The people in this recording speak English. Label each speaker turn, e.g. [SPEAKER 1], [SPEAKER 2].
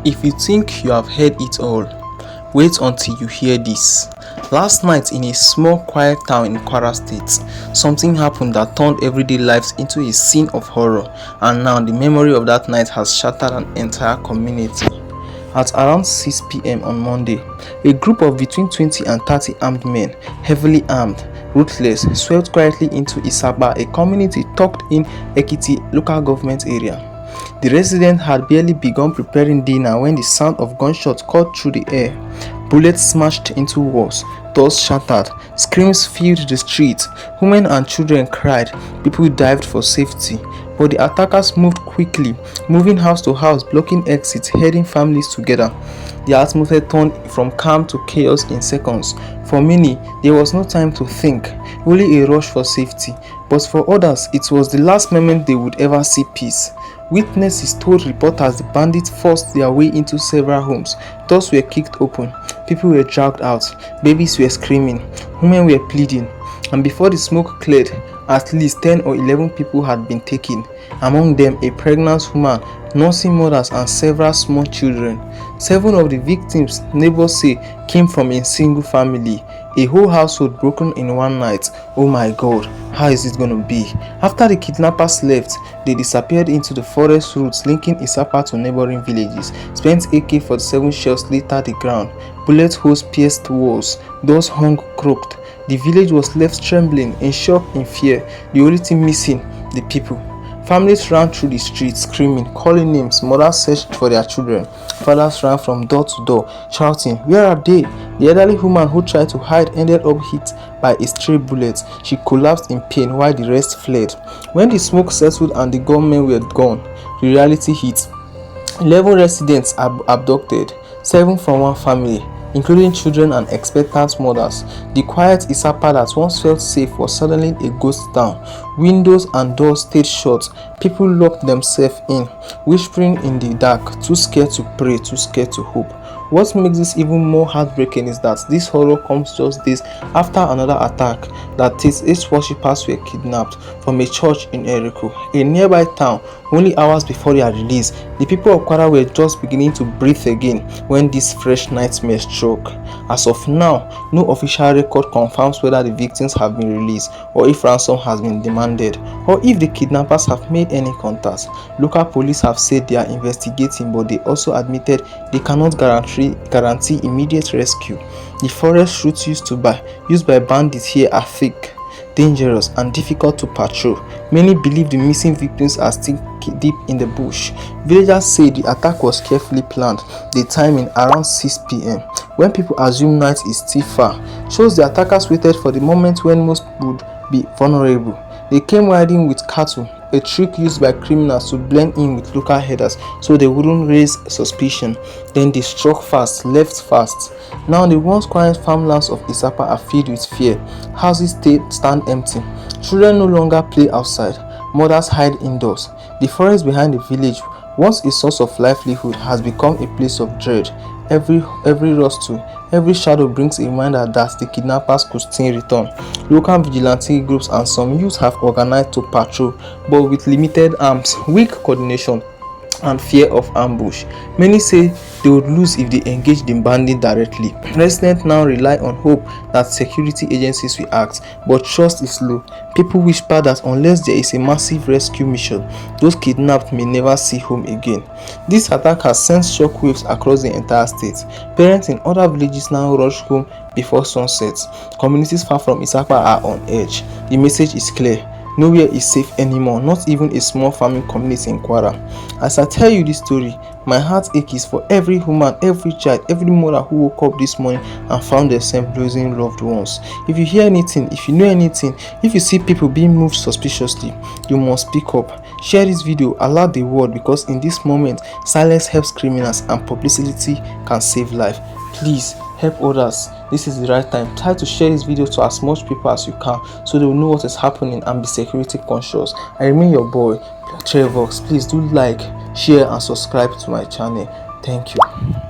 [SPEAKER 1] If you think you have heard it all, wait until you hear this. Last night in a small quiet town in Kwara State, something happened that turned everyday lives into a scene of horror, and now the memory of that night has shattered an entire community. At around 6 p.m. on Monday, a group of between 20 and 30 armed men, heavily armed, ruthless, swept quietly into Isapa, a community tucked in Ekiti Local Government Area. The residents had barely begun preparing dinner when the sound of gunshots cut through the air. Bullets smashed into walls, doors shattered, screams filled the streets, women and children cried, people dived for safety. But the attackers moved quickly, moving house to house, blocking exits, herding families together. The atmosphere turned from calm to chaos in seconds. For many, there was no time to think, only a rush for safety. But for others, it was the last moment they would ever see peace. Witnesses told reporters the bandits forced their way into several homes. Doors were kicked open, people were dragged out, babies were screaming, women were pleading, and before the smoke cleared, at least 10 or 11 people had been taken, among them a pregnant woman, nursing mothers, and several small children. 7 of the victims, neighbors say, came from a single family. A whole household broken in one night. Oh my God, how is it gonna be? After the kidnappers left, they disappeared into the forest routes linking Isapa to neighboring villages. Spent AK-47 shells littered the ground. Bullet holes pierced walls. Doors hung crooked. The village was left trembling, in shock, in fear. The only thing missing, the people. Families ran through the streets, screaming, calling names. Mothers searched for their children. Fathers ran from door to door, shouting, "Where are they?" The elderly woman who tried to hide ended up hit by a stray bullet. She collapsed in pain while the rest fled. When the smoke settled and the gunmen were gone, the reality hit. 11 residents abducted, 7 from one family, including children and expectant mothers. The quiet Isapa that once felt safe was suddenly a ghost town. Windows and doors stayed shut. People locked themselves in, whispering in the dark, too scared to pray, too scared to hope. What makes this even more heartbreaking is that this horror comes just days after another attack that 8 worshippers were kidnapped from a church in Eriko, a nearby town, only hours before their release. The people of Kwara were just beginning to breathe again when this fresh nightmare struck. As of now, no official record confirms whether the victims have been released or if ransom has been demanded or if the kidnappers have made any contacts. Local police have said they are investigating, but they also admitted they cannot guarantee immediate rescue. The forest routes used by bandits here are thick, dangerous, and difficult to patrol. Many believe the missing victims are still deep in the bush. Villagers say the attack was carefully planned. The timing, around 6 p.m, when people assume night is still far, shows the attackers waited for the moment when most would be vulnerable. They came riding with cattle, a trick used by criminals to blend in with local herders so they wouldn't raise suspicion. Then they struck fast, left fast. Now the once quiet farmlands of Isapa are filled with fear. Houses stand empty. Children no longer play outside. Mothers hide indoors. The forest behind the village, once a source of livelihood, has become a place of dread. Every rustle, every shadow brings a reminder that the kidnappers could still return. Local vigilante groups and some youths have organized to patrol, but with limited arms, weak coordination, and fear of ambush. Many say they would lose if they engaged the bandit directly. Residents now rely on hope that security agencies will act, but trust is low. People whisper that unless there is a massive rescue mission, those kidnapped may never see home again. This attack has sent shockwaves across the entire state. Parents in other villages now rush home before sunset. Communities far from Isapa are on edge. The message is clear. Nowhere is safe anymore, not even a small farming community in Kwara. As I tell you this story, my heart aches for every woman, every child, every mother who woke up this morning and found themselves losing loved ones. If you hear anything, if you know anything, if you see people being moved suspiciously, you must speak up. Share this video, alert the world, because in this moment, silence helps criminals and publicity can save life. Please help others. This is the right time. Try to share this video to as much people as you can so they will know what is happening and be security conscious. I remain your boy, Trevox. Please do like, share, and subscribe to my channel. Thank you.